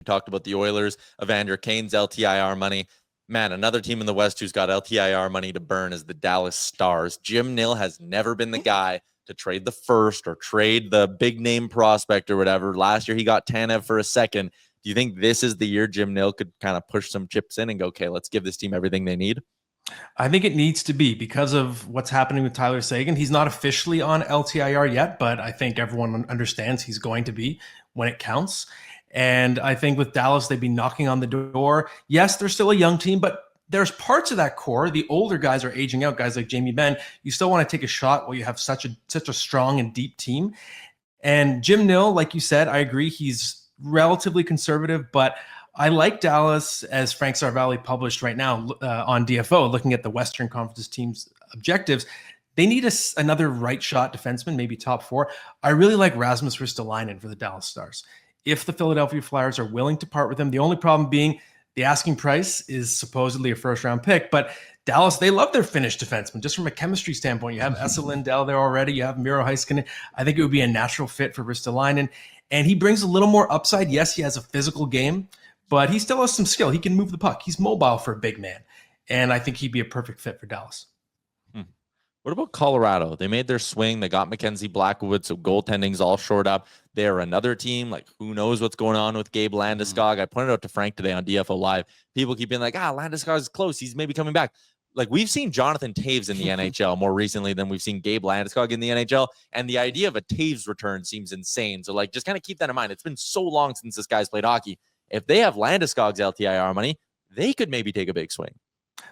We talked about the Oilers, Evander Kane's LTIR money. Man, another team in the West who's got LTIR money to burn is the Dallas Stars. Jim Nill has never been the guy to trade the first or trade the big name prospect or whatever. Last year, he got Tanev for a second. Do you think this is the year Jim Nill could kind of push some chips in and go, okay, let's give this team everything they need? I think it needs to be because of what's happening with Tyler Seguin. He's not officially on LTIR yet, but I think everyone understands he's going to be when it counts. And I think with Dallas, they'd be knocking on the door. Yes, they're still a young team, but there's parts of that core. The older guys are aging out, guys like Jamie Benn. You still want to take a shot while you have such a strong and deep team. And Jim Nill, like you said, I agree, he's relatively conservative, but I like Dallas, as Frank Sarvalli published right now on DFO, looking at the Western Conference team's objectives. They need another right shot defenseman, maybe top four. I really like Rasmus Ristolainen for the Dallas Stars. If the Philadelphia Flyers are willing to part with him, the only problem being the asking price is supposedly a first-round pick, but Dallas, they love their Finnish defensemen. Just from a chemistry standpoint, you have Esa Lindell there already. You have Miro Heiskanen. I think it would be a natural fit for Ristolainen, and he brings a little more upside. Yes, he has a physical game, but he still has some skill. He can move the puck. He's mobile for a big man, and I think he'd be a perfect fit for Dallas. What about Colorado? They made their swing. They got Mackenzie Blackwood, so goaltending's all shored up. They're another team. Like, who knows what's going on with Gabe Landeskog? I pointed out to Frank today on DFO Live. People keep being like, Landeskog is close. He's maybe coming back. Like, we've seen Jonathan Taves in the NHL more recently than we've seen Gabe Landeskog in the NHL. And the idea of a Taves return seems insane. So, like, just kind of keep that in mind. It's been so long since this guy's played hockey. If they have Landeskog's LTIR money, they could maybe take a big swing.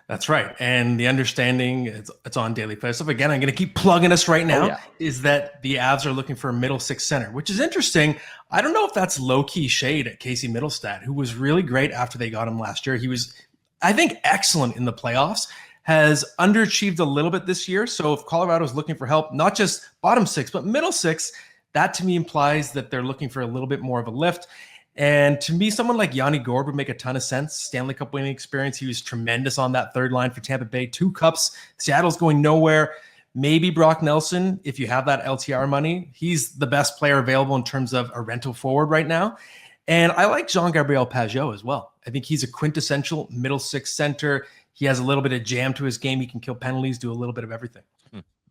That's right. And the understanding, it's on Daily Faceoff. Again, I'm going to keep plugging us right now, is that the Avs are looking for a middle six center, which is interesting. I don't know if that's low-key shade at Casey Middlestat, who was really great after they got him last year. He was, I think, excellent in the playoffs, has underachieved a little bit this year. So if Colorado is looking for help, not just bottom six, but middle six, that to me implies that they're looking for a little bit more of a lift. And to me, someone like Yanni Gourde would make a ton of sense. Stanley Cup winning experience. He was tremendous on that third line for Tampa Bay. 2 cups. Seattle's going nowhere. Maybe Brock Nelson, if you have that LTR money. He's the best player available in terms of a rental forward right now. And I like Jean-Gabriel Pageau as well. I think he's a quintessential middle six center. He has a little bit of jam to his game. He can kill penalties, do a little bit of everything.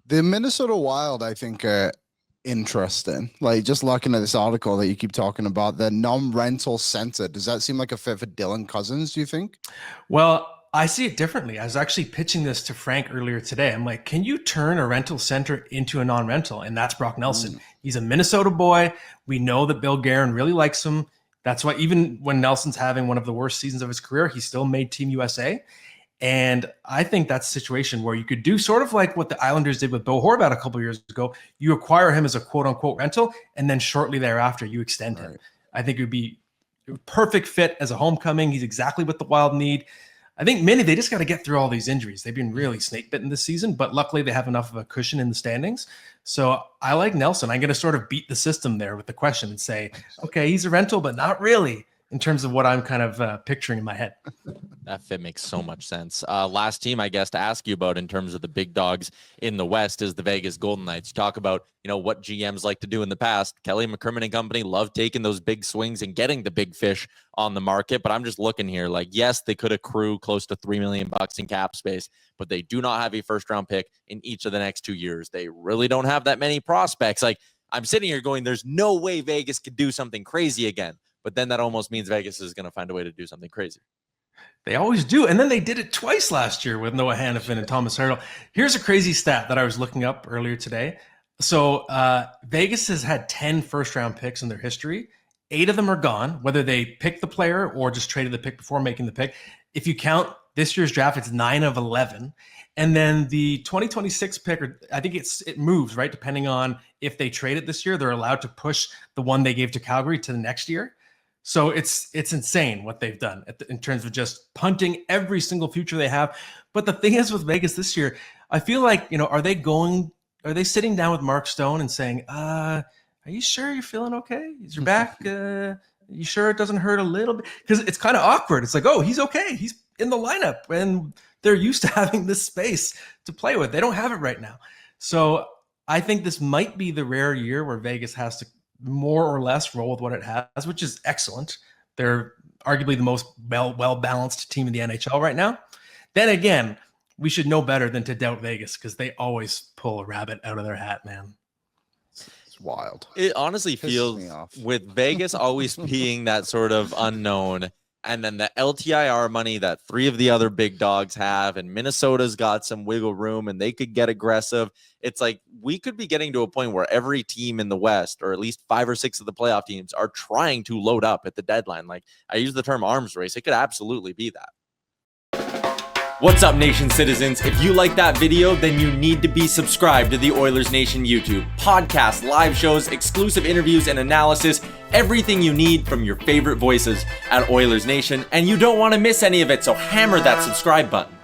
The Minnesota Wild, I think, interesting. Like, just looking at this article that you keep talking about, the non-rental center, does that seem like a fit for Dylan Cousins, do you think? Well, I see it differently. I was actually pitching this to Frank earlier today. I'm like, can you turn a rental center into a non-rental? And that's Brock Nelson. He's a Minnesota boy. We know that Bill Guerin really likes him. That's why even when Nelson's having one of the worst seasons of his career, he still made Team USA. And I think that's a situation where you could do sort of like what the Islanders did with Bo Horvat a couple of years ago. You acquire him as a quote-unquote rental, and then shortly thereafter, you extend him. I think it would be a perfect fit as a homecoming. He's exactly what the Wild need. I think many, they just got to get through all these injuries. They've been really snake-bitten this season, but luckily they have enough of a cushion in the standings. So I like Nelson. I'm going to sort of beat the system there with the question and say, okay, he's a rental, but not really, in terms of what I'm kind of picturing in my head. That fit makes so much sense. Last team, I guess, to ask you about in terms of the big dogs in the West is the Vegas Golden Knights. You talk about, what GMs like to do in the past. Kelly McCrimmon and company love taking those big swings and getting the big fish on the market. But I'm just looking here, like, yes, they could accrue close to $3 million in cap space, but they do not have a first-round pick in each of the next 2 years. They really don't have that many prospects. Like, I'm sitting here going, there's no way Vegas could do something crazy again. But then that almost means Vegas is going to find a way to do something crazy. They always do. And then they did it twice last year with Noah Hannafin and Thomas Hertl. Here's a crazy stat that I was looking up earlier today. So Vegas has had 10 first-round picks in their history. 8 of them are gone, whether they picked the player or just traded the pick before making the pick. If you count this year's draft, it's 9 of 11. And then the 2026 pick, I think it moves, right? Depending on if they trade it this year, they're allowed to push the one they gave to Calgary to the next year. So it's insane what they've done in terms of just punting every single future they have. But the thing is with Vegas this year, I feel like, are they sitting down with Mark Stone and saying, are you sure you're feeling okay? Is your back, you sure it doesn't hurt a little bit? Because it's kind of awkward. It's like, oh, he's okay. He's in the lineup. And they're used to having this space to play with. They don't have it right now. So I think this might be the rare year where Vegas has to more or less roll with what it has, which is excellent. They're arguably the most well-balanced team in the NHL right now. Then again, we should know better than to doubt Vegas because they always pull a rabbit out of their hat, man. It's wild. It honestly Pisses feels me off. with Vegas always being that sort of unknown, and then the LTIR money that 3 of the other big dogs have, and Minnesota's got some wiggle room and they could get aggressive. It's like we could be getting to a point where every team in the West, or at least 5 or 6 of the playoff teams, are trying to load up at the deadline. Like, I use the term arms race. It could absolutely be that. What's up, Nation citizens? If you like that video, then you need to be subscribed to the Oilers Nation YouTube. Podcasts, live shows, exclusive interviews, and analysis. Everything you need from your favorite voices at Oilers Nation. And you don't want to miss any of it, so hammer that subscribe button.